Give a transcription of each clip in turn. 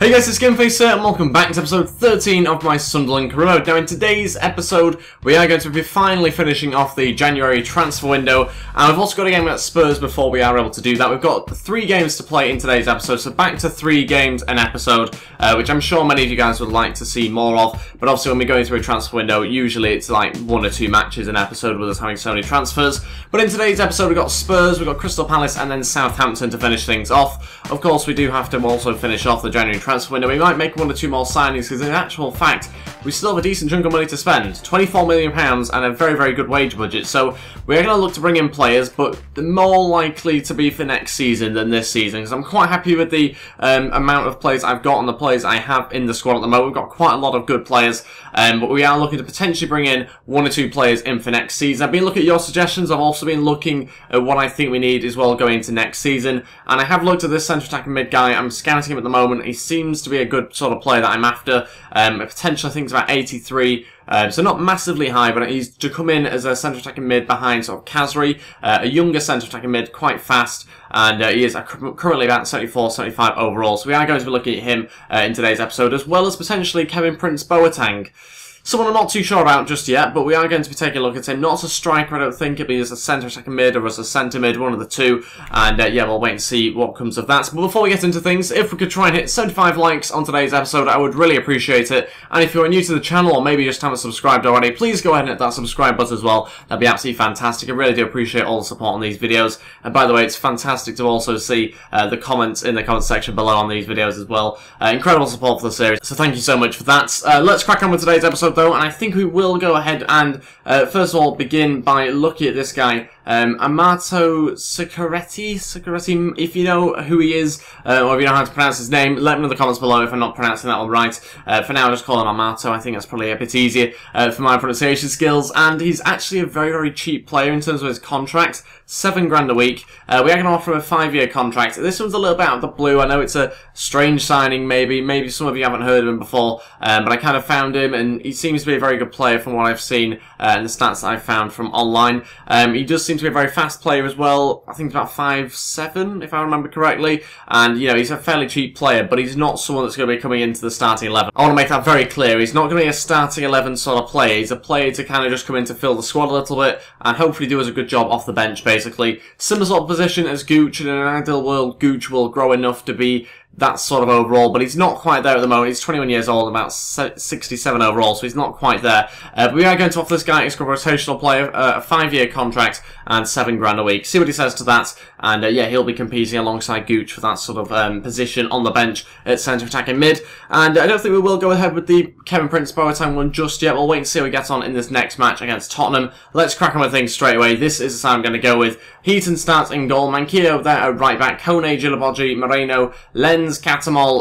Hey guys, it's Gameface here, and welcome back to episode 13 of my Sunderland career mode. Now in today's episode, we are going to be finally finishing off the January transfer window, and we've also got a game at Spurs before we are able to do that. We've got 3 games to play in today's episode, so back to 3 games an episode, which I'm sure many of you guys would like to see more of, but obviously when we're going through a transfer window, usually it's like 1 or 2 matches an episode with us having so many transfers. But in today's episode, we've got Spurs, we've got Crystal Palace, and then Southampton to finish things off. Of course, we do have to also finish off the January transfer window. We might make 1 or 2 more signings because in actual fact we still have a decent chunk of money to spend. £24 million and a very good wage budget, so we're going to look to bring in players, but they're more likely to be for next season than this season, because I'm quite happy with the amount of players I've got and the players I have in the squad at the moment. We've got quite a lot of good players, but we are looking to potentially bring in 1 or 2 players in for next season. I've been looking at your suggestions. I've also been looking at what I think we need as well going into next season, and I have looked at this centre attacking mid guy. I'm scouting him at the moment. He seems to be a good sort of player that I'm after. Potential I think is about 83, so not massively high, but he's to come in as a centre attacking mid behind sort of Kasri, a younger centre attacking mid, quite fast, and he is currently about 74, 75 overall. So we are going to be looking at him in today's episode, as well as potentially Kevin Prince Boateng. Someone I'm not too sure about just yet, but we are going to be taking a look at him. Not as a striker, I don't think. It'll be as a centre attacking mid or as a centre mid, one of the two. And yeah, we'll wait and see what comes of that. But before we get into things, if we could try and hit 75 likes on today's episode, I would really appreciate it. And if you're new to the channel, or maybe just haven't subscribed already, please go ahead and hit that subscribe button as well. That'd be absolutely fantastic. I really do appreciate all the support on these videos. And by the way, it's fantastic to also see the comments in the comment section below on these videos as well. Incredible support for the series, so thank you so much for that. Let's crack on with today's episode though, and I think we will go ahead and first of all begin by looking at this guy, Amato Sicureti, if you know who he is, or if you know how to pronounce his name, let me know in the comments below if I'm not pronouncing that one right. For now, I'll just call him Amato. I think that's probably a bit easier for my pronunciation skills, and he's actually a very cheap player in terms of his contract. £7 grand a week. We are going to offer him a 5-year contract. This one's a little bit out of the blue. I know it's a strange signing, maybe some of you haven't heard of him before, but I kind of found him, and he seems to be a very good player from what I've seen and the stats that I've found from online. He does seem to be a very fast player as well. I think he's about 5'7", if I remember correctly, and you know, he's a fairly cheap player, but he's not someone that's going to be coming into the starting 11. I want to make that very clear. He's not going to be a starting 11 sort of player. He's a player to kind of just come in to fill the squad a little bit and hopefully do us a good job off the bench, basically. Similar sort of position as Gooch, and in an ideal world, Gooch will grow enough to be that sort of overall, but he's not quite there at the moment. He's 21 years old, about 67 overall, so he's not quite there. But we are going to offer this guy, he's got a rotational player, a 5-year contract, and £7 grand a week. See what he says to that, and yeah, he'll be competing alongside Gooch for that sort of position on the bench at centre attacking mid. And I don't think we will go ahead with the Kevin Prince Boateng one just yet. We'll wait and see how we get on in this next match against Tottenham. Let's crack on with things straight away. This is the side I'm going to go with. Heaton starts in goal, Manquillo there at right back, Kone, Gilibogi, Moreno, Lenz, Catamol,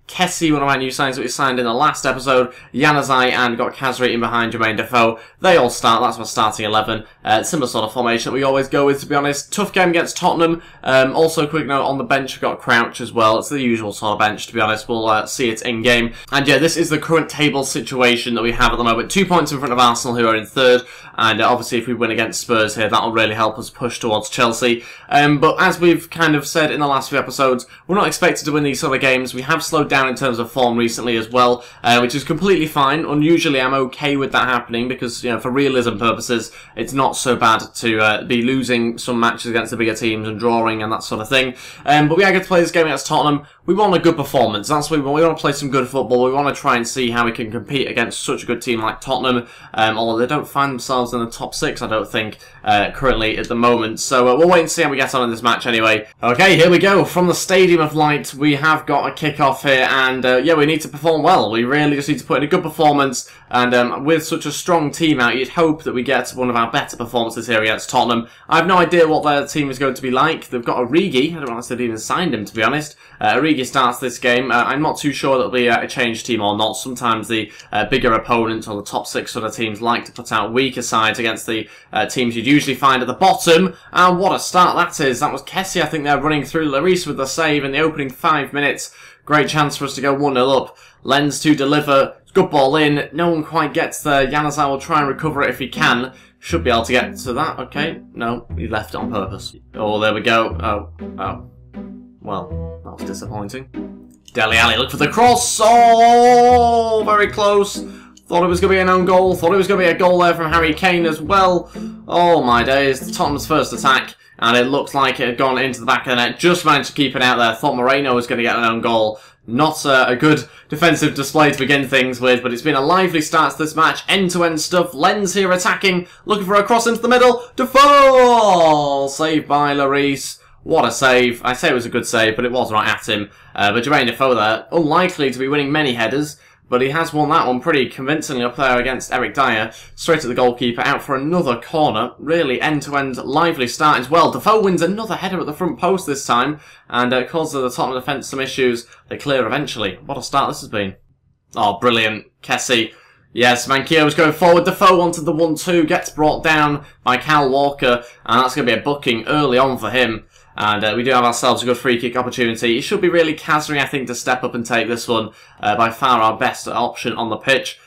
Kessie, one of my new signings that we signed in the last episode, Januzaj, and got Kasri in behind Jermaine Defoe. They all start. That's my starting 11. Similar sort of formation that we always go with, to be honest. Tough game against Tottenham. Also, quick note, on the bench we've got Crouch as well. It's the usual sort of bench, to be honest. We'll see it in game. And yeah, this is the current table situation that we have at the moment. 2 points in front of Arsenal, who are in 3rd. And obviously, if we win against Spurs here, that'll really help us push towards Chelsea. But as we've kind of said in the last few episodes, we're not expected to win these sort of games. We have slowed down in terms of form recently as well, which is completely fine. Unusually, I'm okay with that happening because, you know, for realism purposes, it's not so bad to be losing some matches against the bigger teams and drawing and that sort of thing. But we are going to play this game against Tottenham. We want a good performance. That's what we want. We want to play some good football. We want to try and see how we can compete against such a good team like Tottenham. Although they don't find themselves in the top 6, I don't think, currently at the moment. So we'll wait and see how we get on in this match anyway. Okay, here we go. From the Stadium of Light, we have got a kick-off here, and yeah, we need to perform well. We really just need to put in a good performance, and with such a strong team out, you'd hope that we get one of our better performances here against Tottenham. I have no idea what their team is going to be like. They've got Origi. I don't know if they've even signed him, to be honest. Origi starts this game. I'm not too sure that'll be a changed team or not. Sometimes the bigger opponents or the top 6 sort of teams like to put out weaker sides against the teams you'd usually find at the bottom. And what a start that is. That was Kessie, I think they're running through. Lloris with the save in the opening 5 minutes. Great chance for us to go 1-0 up. Lenz to deliver. Good ball in. No one quite gets there. Januzaj will try and recover it if he can. Should be able to get to that. Okay. No, he left it on purpose. Oh, there we go. Oh. Well, that was disappointing. Dele Alli, look for the cross. Oh, very close. Thought it was going to be an own goal. Thought it was going to be a goal there from Harry Kane as well. Oh my days. Tottenham's first attack. And it looks like it had gone into the back of the net. Just managed to keep it out there. Thought Moreno was going to get an own goal. Not a good defensive display to begin things with, but it's been a lively start to this match. End-to-end stuff. Lens here attacking. Looking for a cross into the middle. Defoe! Saved by Lloris. What a save. I say it was a good save, but it was right at him. But Jermaine Defoe there, unlikely to be winning many headers, but he has won that one pretty convincingly up there against Eric Dyer. Straight at the goalkeeper, out for another corner. Really end-to-end lively start as well. Defoe wins another header at the front post this time, and causes the Tottenham defence some issues. They clear eventually. What a start this has been. Oh, brilliant. Kessie. Yes, Manquillo's going forward. Defoe wanted the 1-2, gets brought down by Kyle Walker, and that's going to be a booking early on for him. And we do have ourselves a good free kick opportunity. It should be really Kazri, I think, to step up and take this one. By far our best option on the pitch.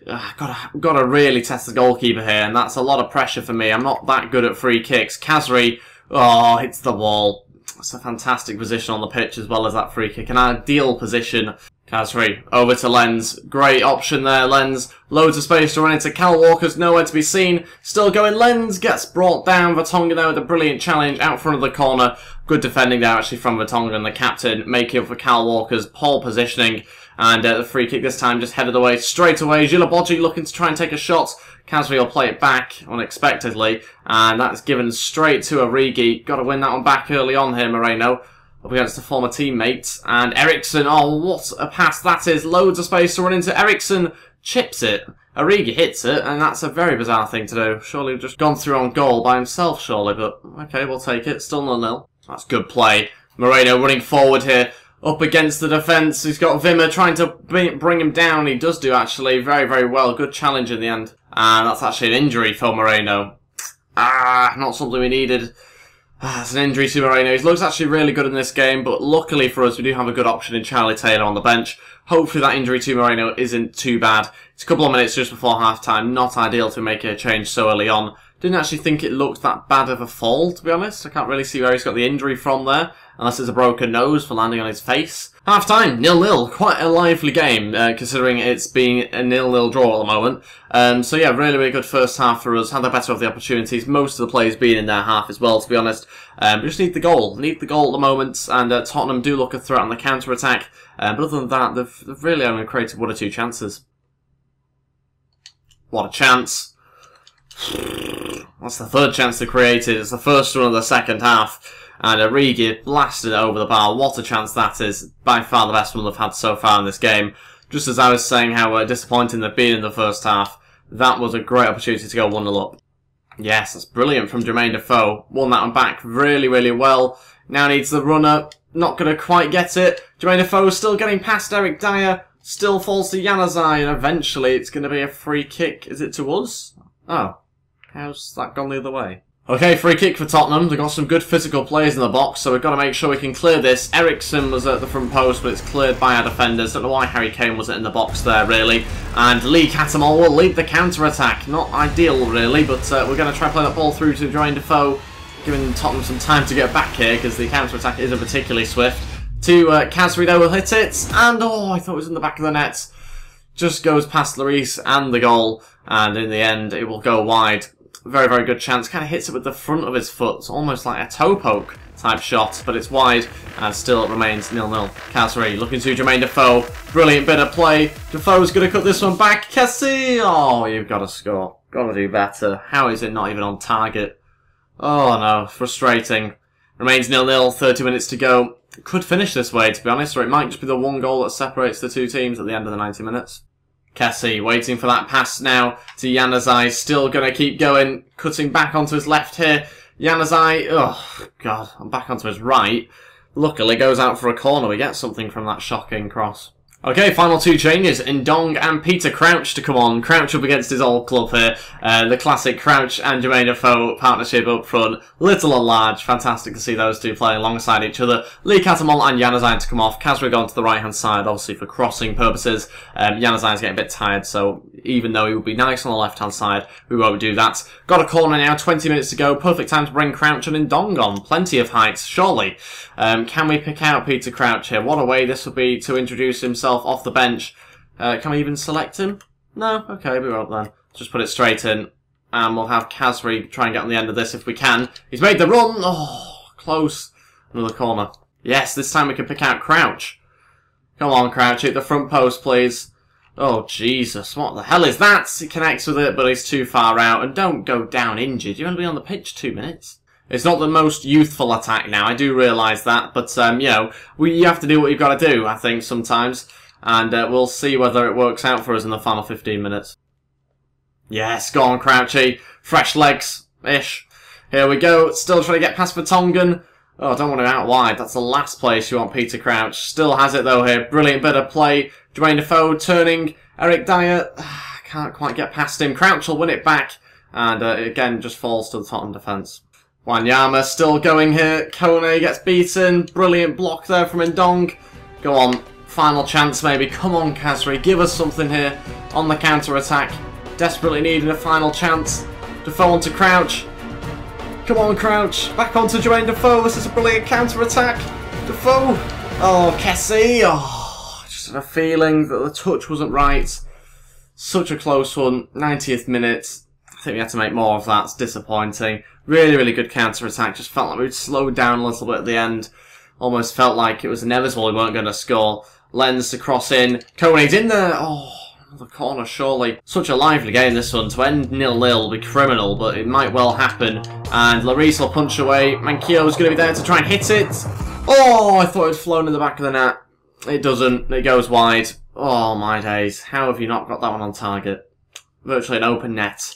Gotta really test the goalkeeper here, and that's a lot of pressure for me. I'm not that good at free kicks. Kazri, oh, hits the wall. It's a fantastic position on the pitch as well as that free kick. An ideal position. Kazri, over to Lens. Great option there, Lens. Loads of space to run into. Cal Walker's nowhere to be seen. Still going. Lens gets brought down. Vertonghen there with a brilliant challenge out front of the corner. Good defending there actually from Vertonghen, the captain, making up for Cal Walker's poor positioning. And the free kick this time just headed away straight away. Gilaboggi looking to try and take a shot. Kazri will play it back unexpectedly. And that's given straight to Origi. Got to win that one back early on here, Moreno. Up against a former teammate. And Eriksson, oh, what a pass that is. Loads of space to run into. Eriksson chips it. Origi hits it, and that's a very bizarre thing to do. Surely just gone through on goal by himself, surely, but okay, we'll take it. Still 0-0. That's good play. Moreno running forward here. Up against the defence. He's got Wimmer trying to bring him down. He does do, actually, very, very well. Good challenge in the end. And that's actually an injury for Moreno. Not something we needed. It's an injury to Moreno. He looks actually really good in this game, but luckily for us, we do have a good option in Charlie Taylor on the bench. Hopefully that injury to Moreno isn't too bad. It's a couple of minutes just before half-time. Not ideal to make a change so early on. Didn't actually think it looked that bad of a fall, to be honest. I can't really see where he's got the injury from there, unless it's a broken nose for landing on his face. Half-time, 0-0. Quite a lively game, considering it's being a 0-0 draw at the moment. So yeah, really, really good first half for us. Had the better of the opportunities. Most of the players being in their half as well, to be honest. We just need the goal. Need the goal at the moment, and Tottenham do look a threat on the counter-attack. But other than that, they've really only created 1 or 2 chances. What a chance. That's the third chance they created. It's the first one of the second half. And Origi blasted it over the bar. What a chance that is. By far the best one they've had so far in this game. Just as I was saying how disappointing they've been in the first half, that was a great opportunity to go 1-0 up. Yes, that's brilliant from Jermaine Defoe. Won that one back really, really well. Now needs the runner. Not going to quite get it. Jermaine Defoe still getting past Eric Dyer. Still falls to Januzaj, and eventually it's going to be a free kick. Is it to us? Oh. How's that gone the other way? Okay, free kick for Tottenham. They've got some good physical players in the box, so we've got to make sure we can clear this. Eriksson was at the front post, but it's cleared by our defenders. Don't know why Harry Kane wasn't in the box there, really. And Lee Catamol will lead the counter-attack. Not ideal, really, but we're going to try and play that ball through to Jermaine Defoe, giving Tottenham some time to get back here, because the counter-attack isn't particularly swift. To Kazri, though, will hit it. And, oh, I thought it was in the back of the net. Just goes past Lloris and the goal. And in the end, it will go wide. Very, very good chance. Kind of hits it with the front of his foot. It's almost like a toe poke type shot, but it's wide, and still it remains 0-0. Kazri looking to Jermaine Defoe. Brilliant bit of play. Defoe's going to cut this one back. Kessie! Oh, you've got to score. Got to do better. How is it not even on target? Oh no, frustrating. Remains 0-0, 30 minutes to go. Could finish this way, to be honest, or it might just be the one goal that separates the two teams at the end of the 90 minutes. Kessie waiting for that pass now to Januzaj. Still going to keep going. Cutting back onto his left here. Januzaj, oh god, I'm back onto his right. Luckily goes out for a corner. We get something from that shocking cross. Okay, final 2 changes. Ndong and Peter Crouch to come on. Crouch up against his old club here. The classic Crouch and Jermaine Defoe partnership up front. Little and large. Fantastic to see those two playing alongside each other. Lee Catamol and Januzaj to come off. Kazri gone to the right-hand side, obviously for crossing purposes. Januzaj's getting a bit tired, so even though he would be nice on the left-hand side, we won't do that. Got a corner now, 20 minutes to go. Perfect time to bring Crouch and Ndong on. Plenty of heights, surely. Can we pick out Peter Crouch here? What a way this would be to introduce himself off the bench. Can we even select him? No? Okay, we won't then. Just put it straight in. And we'll have Kasri try and get on the end of this if we can. He's made the run! Oh, close. Another corner. Yes, this time we can pick out Crouch. Come on, Crouch, hit the front post, please. Oh, Jesus, what the hell is that? He connects with it, but he's too far out. And don't go down injured. You're going to be on the pitch 2 minutes. It's not the most youthful attack now, I do realise that. But, you know, you have to do what you've got to do, I think, sometimes. And we'll see whether it works out for us in the final 15 minutes. Yes, go on, Crouchy. Fresh legs-ish. Here we go. Still trying to get past Vertonghen. Oh, I don't want him out wide. That's the last place you want Peter Crouch. Still has it, though, here. Brilliant bit of play. Jermaine Defoe turning. Eric Dyer. Can't quite get past him. Crouch will win it back. And, again, just falls to the Tottenham defence. Wanyama still going here. Kone gets beaten. Brilliant block there from Ndong. Go on. Final chance, maybe. Come on, Kasri. Give us something here on the counter-attack. Desperately needing a final chance. Defoe onto Crouch. Come on, Crouch. Back onto Jermaine Defoe. This is a brilliant counter-attack. Defoe. Oh, Kessie. Oh, just had a feeling that the touch wasn't right. Such a close one. 90th minute. I think we had to make more of that. It's disappointing. Really, really good counter-attack. Just felt like we'd slowed down a little bit at the end. Almost felt like it was inevitable we weren't going to score. Lens to cross in. Kone's in there. Oh. The corner, surely. Such a lively game, this one. To end 0-0 will be criminal, but it might well happen. And Lloris will punch away. Manquillo's going to be there to try and hit it. Oh, I thought it had flown in the back of the net. It doesn't. It goes wide. Oh, my days. How have you not got that one on target? Virtually an open net.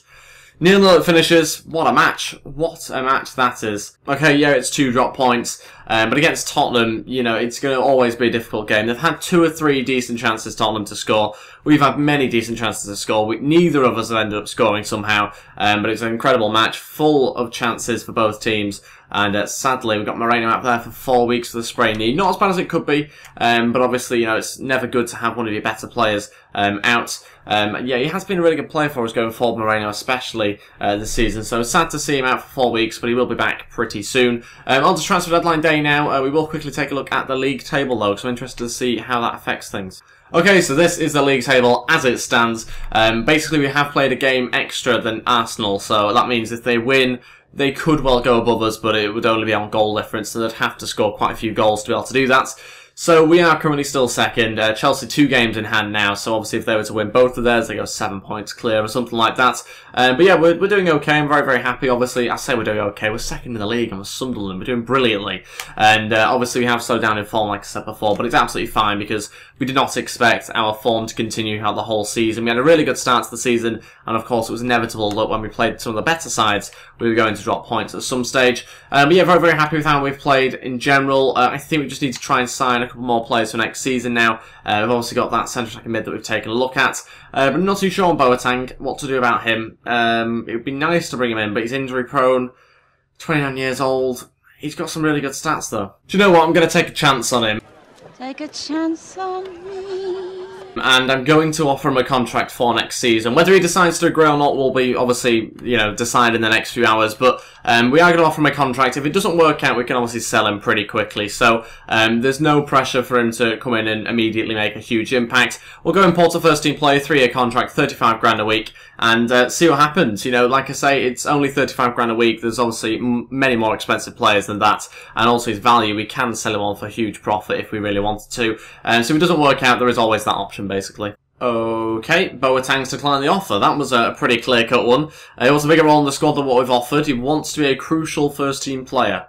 0-0 it finishes. What a match. What a match that is. Okay, yeah, it's 2 drop points. But against Tottenham, you know, it's going to always be a difficult game. They've had 2 or 3 decent chances, Tottenham, to score. We've had many decent chances to score. Neither of us have ended up scoring somehow. But it's an incredible match, full of chances for both teams. And sadly, we've got Moreno out there for 4 weeks with a sprained knee. Not as bad as it could be, but obviously, you know, it's never good to have one of your better players out. Yeah, he has been a really good player for us going forward, Moreno, especially this season. So sad to see him out for 4 weeks, but he will be back pretty soon. On to transfer deadline day now. We will quickly take a look at the league table, though, because I'm interested to see how that affects things. Okay, so this is the league table as it stands. Basically, we have played a game extra than Arsenal, so that means if they win, they could well go above us, but it would only be on goal difference, so they'd have to score quite a few goals to be able to do that. So we are currently still second. Chelsea 2 games in hand now, so obviously if they were to win both of theirs, they go 7 points clear or something like that. But yeah, we're doing okay. I'm very, very happy. Obviously, I say we're doing okay. We're second in the league. I'm a Sunderland. We're doing brilliantly. And obviously we have slowed down in form, like I said before, but it's absolutely fine because we did not expect our form to continue throughout the whole season. We had a really good start to the season, and of course it was inevitable that when we played some of the better sides, we were going to drop points at some stage. But yeah, very, very happy with how we've played in general. I think we just need to try and sign a couple more players for next season now. We've obviously got that centre attacking mid that we've taken a look at. But I'm not too sure on Boateng what to do about him. It would be nice to bring him in, but he's injury prone, 29 years old. He's got some really good stats though. Do you know what? I'm going to take a chance on him. Take a chance on me. And I'm going to offer him a contract for next season. Whether he decides to agree or not will be obviously, you know, decided in the next few hours. But we are going to offer him a contract. If it doesn't work out, we can obviously sell him pretty quickly. So there's no pressure for him to come in and immediately make a huge impact. We'll go import a first-team player, 3-year contract, 35 grand a week, and see what happens. You know, like I say, it's only 35 grand a week. There's obviously many more expensive players than that, and also his value. We can sell him on for a huge profit if we really wanted to. So if it doesn't work out, there is always that option, basically. Okay, Boateng's declined the offer. That was a pretty clear-cut one. He wants a bigger role in the squad than what we've offered. He wants to be a crucial first-team player.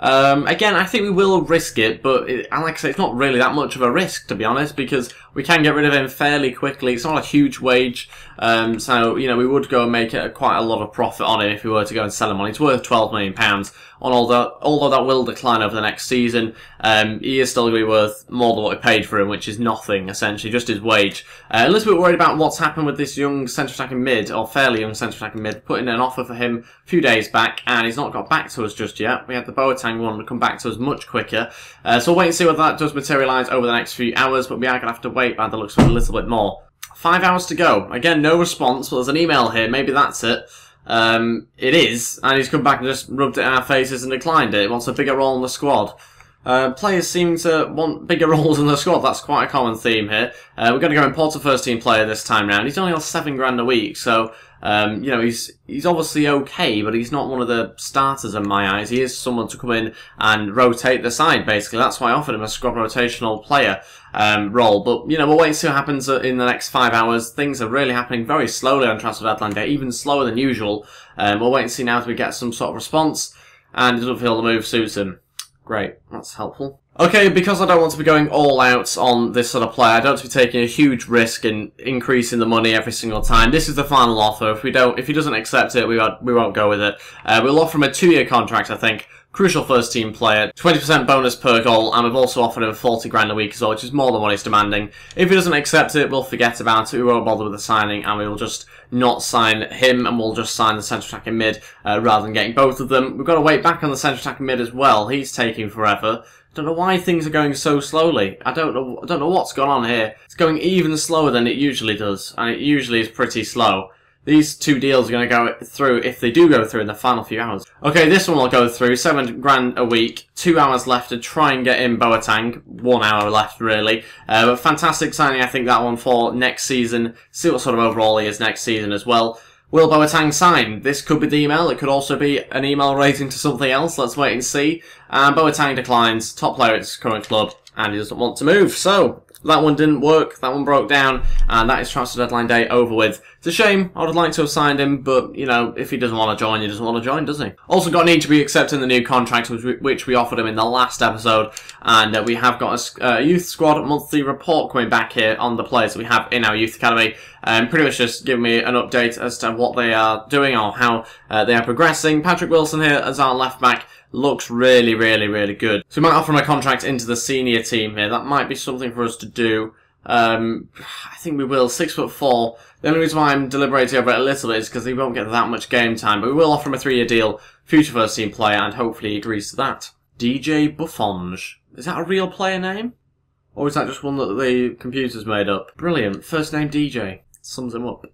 Again, I think we will risk it, but like I say, it's not really that much of a risk, to be honest, because we can get rid of him fairly quickly. It's not a huge wage, so, you know, we would go and make quite a lot of profit on him if we were to go and sell him on. He's worth £12 million. Although that will decline over the next season, he is still going to be worth more than what we paid for him, which is nothing, essentially, just his wage. A little bit worried about what's happened with this young centre-attacking mid, or fairly young centre-attacking mid. Put in an offer for him a few days back, and he's not got back to us just yet. We had the Boateng one to come back to us much quicker. So we'll wait and see whether that does materialise over the next few hours, but we are going to have to wait by the looks of it a little bit more. 5 hours to go. Again, no response, but there's an email here. Maybe that's it. It is, and he's come back and just rubbed it in our faces and declined it. He wants a bigger role in the squad. Players seem to want bigger roles in the squad. That's quite a common theme here. We're going to go import a first-team player this time round. He's only on $7 a week, so you know, he's obviously okay, but he's not one of the starters in my eyes. He is someone to come in and rotate the side, basically. That's why I offered him a squad rotational player role. But, you know, we'll wait and see what happens in the next 5 hours. Things are really happening very slowly on transfer deadline day, even slower than usual. We'll wait and see now as we get some sort of response, and it doesn't feel the move suits him. Great, that's helpful. Okay, because I don't want to be going all out on this sort of player, I don't want to be taking a huge risk in increasing the money every single time. This is the final offer. If he doesn't accept it, we won't go with it. We'll offer him a 2-year contract, I think. Crucial first team player, 20% bonus per goal, and we've also offered him $40 a week as well, which is more than what he's demanding. If he doesn't accept it, we'll forget about it, we won't bother with the signing, and we will just not sign him, and we'll just sign the central attacking mid, rather than getting both of them. We've got to wait back on the central attacking mid as well. He's taking forever. I don't know why things are going so slowly. I don't know what's gone on here. It's going even slower than it usually does, and it usually is pretty slow. These 2 deals are going to go through, if they do go through, in the final few hours. Okay, this one will go through. $7 a week. 2 hours left to try and get in Boateng. 1 hour left, really. But fantastic signing, I think, that one for next season. See what sort of overall he is next season as well. Will Boateng sign? This could be the email. It could also be an email relating to something else. Let's wait and see. Boateng declines. Top player at his current club. And he doesn't want to move. So, that one didn't work, that one broke down, and that is transfer deadline day over with. It's a shame, I would have liked to have signed him, but, you know, if he doesn't want to join, he doesn't want to join, does he? Also got need to be accepting the new contract, which we offered him in the last episode, and we have got a youth squad monthly report coming back here on the players that we have in our youth academy, pretty much just giving me an update as to what they are doing or how they are progressing. Patrick Wilson here as our left back. Looks really, really, really good. So we might offer him a contract into the senior team here. That might be something for us to do. I think we will. 6'4". The only reason why I'm deliberating over it a little bit is because he won't get that much game time. But we will offer him a 3-year deal, future first team player, and hopefully he agrees to that. DJ Buffonge. Is that a real player name? Or is that just one that the computer's made up? Brilliant. First name DJ. Sums him up.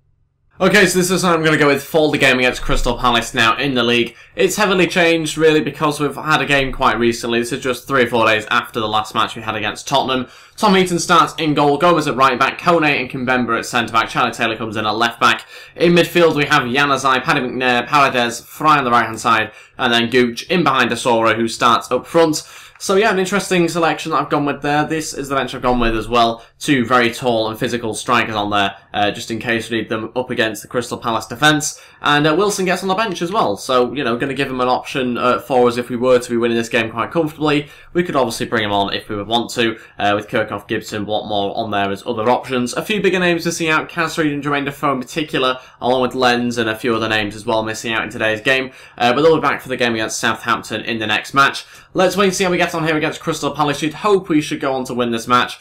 Okay, so this is what I'm going to go with for the game against Crystal Palace now in the league. It's heavily changed, really, because we've had a game quite recently. This is just 3 or 4 days after the last match we had against Tottenham. Tom Heaton starts in goal, Gomez at right back, Kone and Kimbemba at centre back, Charlie Taylor comes in at left back. In midfield we have Januzaj, Paddy McNair, Paredes, Fry on the right hand side, and then Gooch in behind Asoro, who starts up front. So yeah, an interesting selection that I've gone with there. This is the bench I've gone with as well. 2 very tall and physical strikers on there, just in case we need them up against the Crystal Palace defence. And Wilson gets on the bench as well. So, you know, going to give him an option for us if we were to be winning this game quite comfortably. We could obviously bring him on if we would want to, with Kirkhoff, Gibson, Watmore on there as other options. A few bigger names missing out, Cassereed and Jermaine Defoe in particular, along with Lenz and a few other names as well missing out in today's game. But they'll be back for the game against Southampton in the next match. Let's wait and see how we get on here against Crystal Palace. You'd hope we should go on to win this match.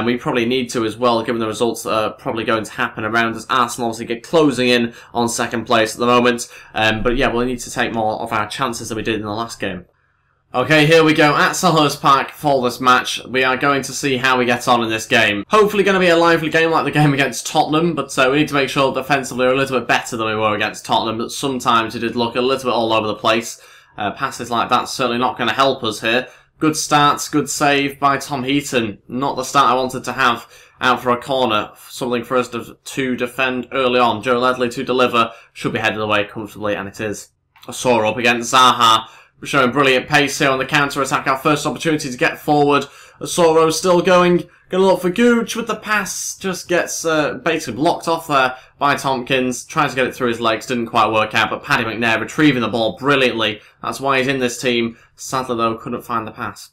We probably need to as well, given the results that are probably going to happen around us. Arsenal obviously get closing in on second place at the moment. But yeah, we'll need to take more of our chances than we did in the last game. Okay, here we go at Selhurst Park for this match. We are going to see how we get on in this game. Hopefully going to be a lively game like the game against Tottenham, but we need to make sure defensively we're a little bit better than we were against Tottenham, but sometimes it did look a little bit all over the place. Passes like that certainly not going to help us here. Good start, good save by Tom Heaton. Not the start I wanted to have out for a corner. Something for us to defend early on. Joe Ledley to deliver. Should be headed away comfortably, and it is. Asoro up against Zaha. We're showing brilliant pace here on the counter-attack. Our first opportunity to get forward. Asoro still going. Gonna look for Gooch with the pass. Just gets basically blocked off there by Tompkins. Tries to get it through his legs. Didn't quite work out. But Paddy McNair retrieving the ball brilliantly. That's why he's in this team. Sadly, though, couldn't find the pass.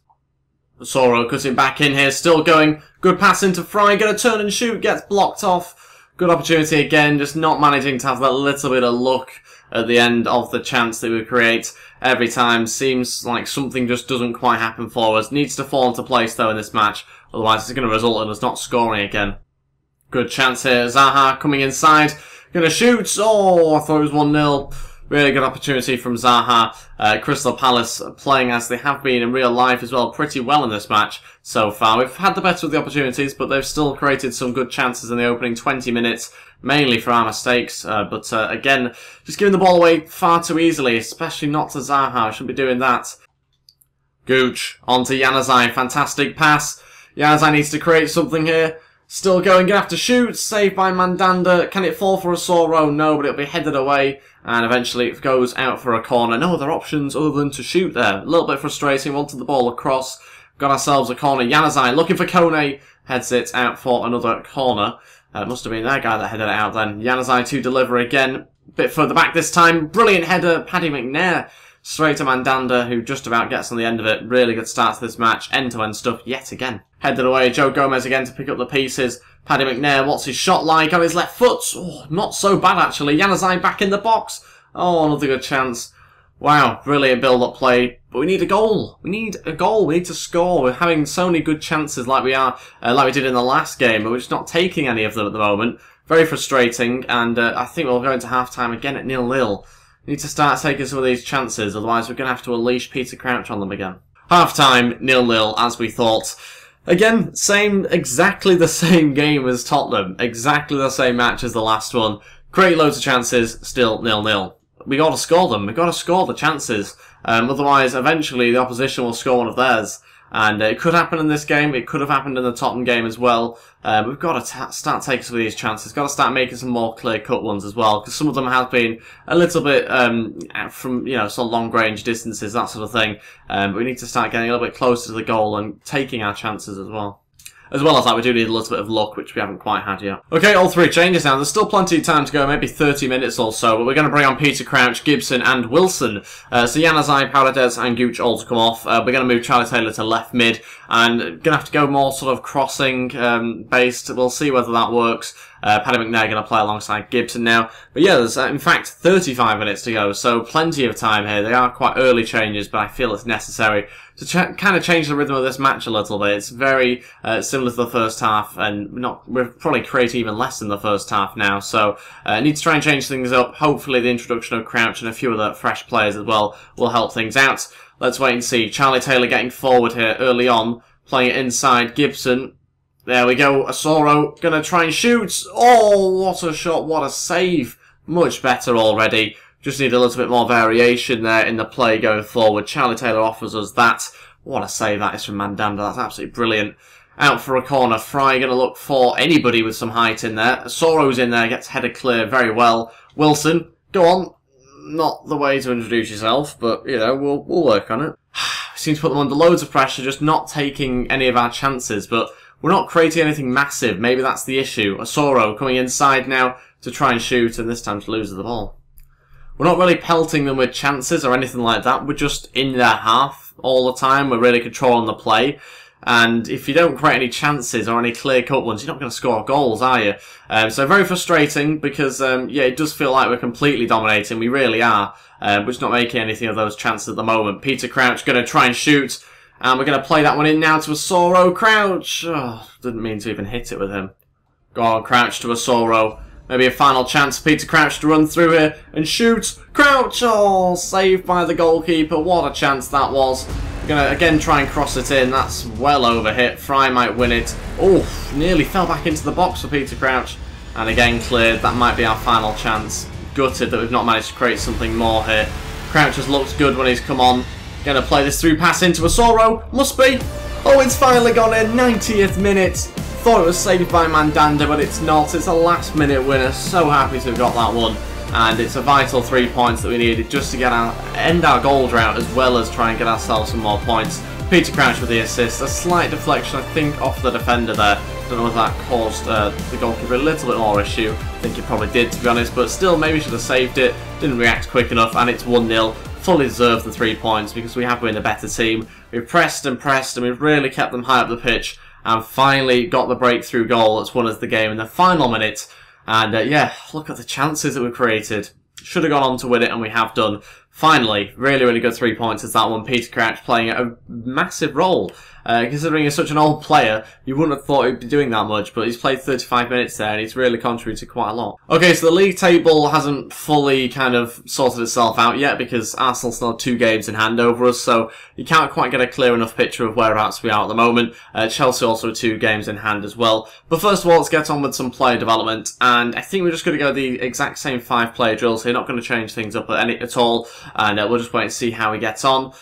Asoro cutting back in here. Still going. Good pass into Fry. Gonna turn and shoot. Gets blocked off. Good opportunity again. Just not managing to have that little bit of luck at the end of the chance that we create every time. Seems like something just doesn't quite happen for us. Needs to fall into place, though, in this match. Otherwise, it's going to result in us not scoring again. Good chance here. Zaha coming inside. Going to shoot. Oh, I thought it was 1-0. Really good opportunity from Zaha. Crystal Palace playing as they have been in real life as well, pretty well in this match so far. We've had the better of the opportunities, but they've still created some good chances in the opening 20 minutes, mainly for our mistakes. Again, just giving the ball away far too easily, especially not to Zaha. Shouldn't be doing that. Gooch onto Januzaj. Fantastic pass. Januzaj needs to create something here. Still going, gonna have to shoot. Saved by Mandanda. Can it fall for a Soro? No, but it'll be headed away. And eventually it goes out for a corner. No other options other than to shoot there. A little bit frustrating. Wanted the ball across. Got ourselves a corner. Januzaj looking for Kone. Heads it out for another corner. It must have been that guy that headed it out then. Januzaj to deliver again. Bit further back this time. Brilliant header. Paddy McNair. Straight to Mandanda, who just about gets on the end of it. Really good start to this match. End-to-end stuff yet again. Headed away. Joe Gomez again to pick up the pieces. Paddy McNair, what's his shot like on his left foot? Oh, not so bad actually. Januzaj back in the box. Oh, another good chance. Wow, brilliant build-up play. But we need a goal. We need a goal. We need to score. We're having so many good chances like we did in the last game, but we're just not taking any of them at the moment. Very frustrating, and I think we'll go into half-time again at 0-0. Need to start taking some of these chances, otherwise we're going to have to unleash Peter Crouch on them again. Half-time, 0-0, as we thought. Again, exactly the same game as Tottenham. Exactly the same match as the last one. Create loads of chances, still 0-0. We got to score them. We got to score the chances. Otherwise, eventually, the opposition will score one of theirs. And it could happen in this game. It could have happened in the Tottenham game as well. We've got to start taking some of these chances. Got to start making some more clear-cut ones as well, because some of them have been a little bit from sort of long-range distances, that sort of thing. But we need to start getting a little bit closer to the goal and taking our chances as well. As well as that, we do need a little bit of luck, which we haven't quite had yet. Okay, all three changes now. There's still plenty of time to go, maybe 30 minutes or so, but we're going to bring on Peter Crouch, Gibson and Wilson. So Januzaj, Paredes and Gooch all to come off. We're going to move Charlie Taylor to left mid, and going to have to go more sort of crossing based. We'll see whether that works. Paddy McNair going to play alongside Gibson now. But yeah, there's in fact 35 minutes to go, so plenty of time here. They are quite early changes, but I feel it's necessary to kind of change the rhythm of this match a little bit. It's very similar to the first half, and we're probably creating even less in the first half now, so need to try and change things up. Hopefully the introduction of Crouch and a few other fresh players as well will help things out. Let's wait and see. Charlie Taylor getting forward here early on, playing it inside. Gibson. There we go. Asoro gonna try and shoot. Oh, what a shot. What a save. Much better already. Just need a little bit more variation there in the play going forward. Charlie Taylor offers us that. What a save that is from Mandanda. That's absolutely brilliant. Out for a corner. Fry going to look for anybody with some height in there. Asoro's in there. Gets headed clear very well. Wilson, go on. Not the way to introduce yourself, but, we'll work on it. Seem to put them under loads of pressure, just not taking any of our chances, but we're not creating anything massive. Maybe that's the issue. Asoro coming inside now to try and shoot, and this time to lose the ball. We're not really pelting them with chances or anything like that. We're just in their half all the time. We're really controlling the play. And if you don't create any chances or any clear-cut ones, you're not going to score goals, are you? So very frustrating because, it does feel like we're completely dominating. We really are. We're just not making anything of those chances at the moment. Peter Crouch going to try and shoot. And we're going to play that one in now to Asoro. Crouch. Oh, didn't mean to even hit it with him. Go on, Crouch to Asoro. Maybe a final chance for Peter Crouch to run through here and shoot. Crouch! Oh, saved by the goalkeeper. What a chance that was. We're going to again try and cross it in. That's well over hit. Fry might win it. Oh, nearly fell back into the box for Peter Crouch. And again cleared. That might be our final chance. Gutted that we've not managed to create something more here. Crouch has looked good when he's come on. Going to play this through pass into Asoro. Must be. Oh, it's finally gone in. 90th minute. Thought it was saved by Mandanda, but it's not. It's a last-minute winner. So happy to have got that one. And it's a vital 3 points that we needed just to end our goal drought, as well as try and get ourselves some more points. Peter Crouch with the assist. A slight deflection, I think, off the defender there. Don't know if that caused the goalkeeper a little bit more issue. I think it probably did, to be honest. But still, maybe should have saved it. Didn't react quick enough, and it's 1-0. Fully deserved the 3 points because we have been a better team. We've pressed and pressed, and we've really kept them high up the pitch. And finally got the breakthrough goal that's won us the game in the final minute. And yeah, look at the chances that we've created. Should have gone on to win it, and we have done. Finally, really good 3 points is that one. Peter Crouch playing a massive role. Considering he's such an old player, you wouldn't have thought he'd be doing that much, but he's played 35 minutes there and he's really contributed quite a lot. Okay, so the league table hasn't fully kind of sorted itself out yet because Arsenal still have 2 games in hand over us, so you can't quite get a clear enough picture of whereabouts we are at the moment. Chelsea also have 2 games in hand as well. But first of all, let's get on with some player development, and I think we're just going to go the exact same 5 player drills here, not going to change things up at all, and we'll just wait and see how he gets on.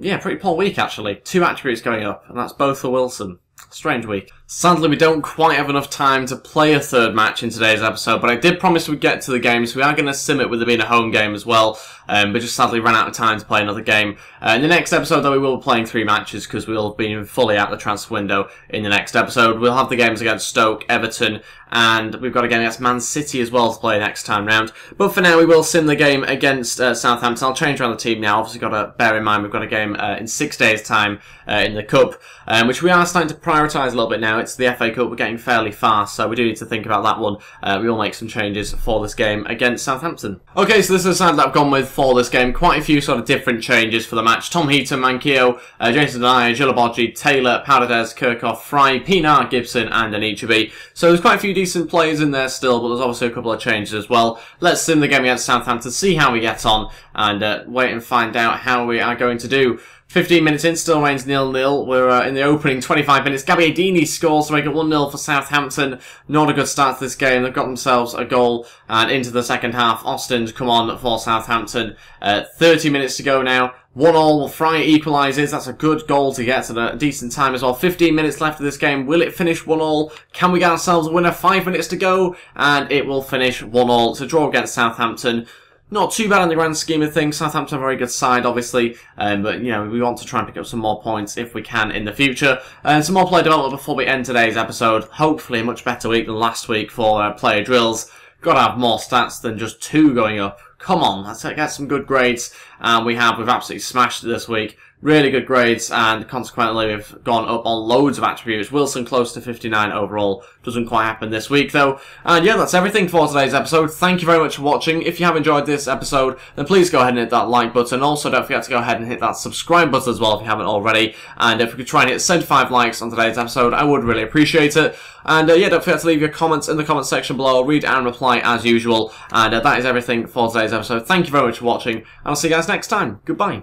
Yeah, pretty poor week actually. 2 attributes going up, and that's both for Wilson. Strange week. Sadly, we don't quite have enough time to play a 3rd match in today's episode, but I did promise we'd get to the game, so we are going to sim it with it being a home game as well, but just sadly ran out of time to play another game. In the next episode, though, we will be playing 3 matches, because we'll have been fully out the transfer window in the next episode. We'll have the games against Stoke, Everton, and we've got a game against Man City as well to play next time round. But for now, we will sim the game against Southampton. I'll change around the team now. Obviously, got to bear in mind we've got a game in 6 days' time in the Cup, which we are starting to prioritise a little bit now. It's the FA Cup. We're getting fairly fast, so we do need to think about that one. We will make some changes for this game against Southampton. Okay, so this is the side that I've gone with for this game. Quite a few sort of different changes for the match. Tom Heaton, Manquillo, Jason Denayer, Gilabodji, Taylor, Paredes, Kirchhoff, Fry, Pinar, Gibson and Anichebe. So there's quite a few decent players in there still, but there's obviously a couple of changes as well. Let's sim the game against Southampton, see how we get on, and wait and find out how we are going to do. 15 minutes in, still remains 0-0. We're in the opening 25 minutes. Gabbiadini scores to make it 1-0 for Southampton. Not a good start to this game. They've got themselves a goal, and into the second half, Austin's come on for Southampton. 30 minutes to go now. 1-1, Fry equalises. That's a good goal to get at a decent time as well. 15 minutes left of this game. Will it finish 1-1? Can we get ourselves a winner? 5 minutes to go, and it will finish 1-1. It's a draw against Southampton. Not too bad in the grand scheme of things. Southampton are a very good side, obviously, but you know, we want to try and pick up some more points if we can in the future. And some more player development before we end today's episode. Hopefully a much better week than last week for player drills. Got to have more stats than just 2 going up. Come on, let's get some good grades. And we've absolutely smashed it this week. Really good grades, and consequently we've gone up on loads of attributes. Wilson close to 59 overall. Doesn't quite happen this week though. And yeah, that's everything for today's episode. Thank you very much for watching. If you have enjoyed this episode, then please go ahead and hit that like button. Also, don't forget to go ahead and hit that subscribe button as well if you haven't already. And if we could try and hit 75 likes on today's episode, I would really appreciate it. And yeah, don't forget to leave your comments in the comment section below. I'll read and reply as usual. And that is everything for today's episode. Thank you very much for watching, and I'll see you guys next time. Goodbye.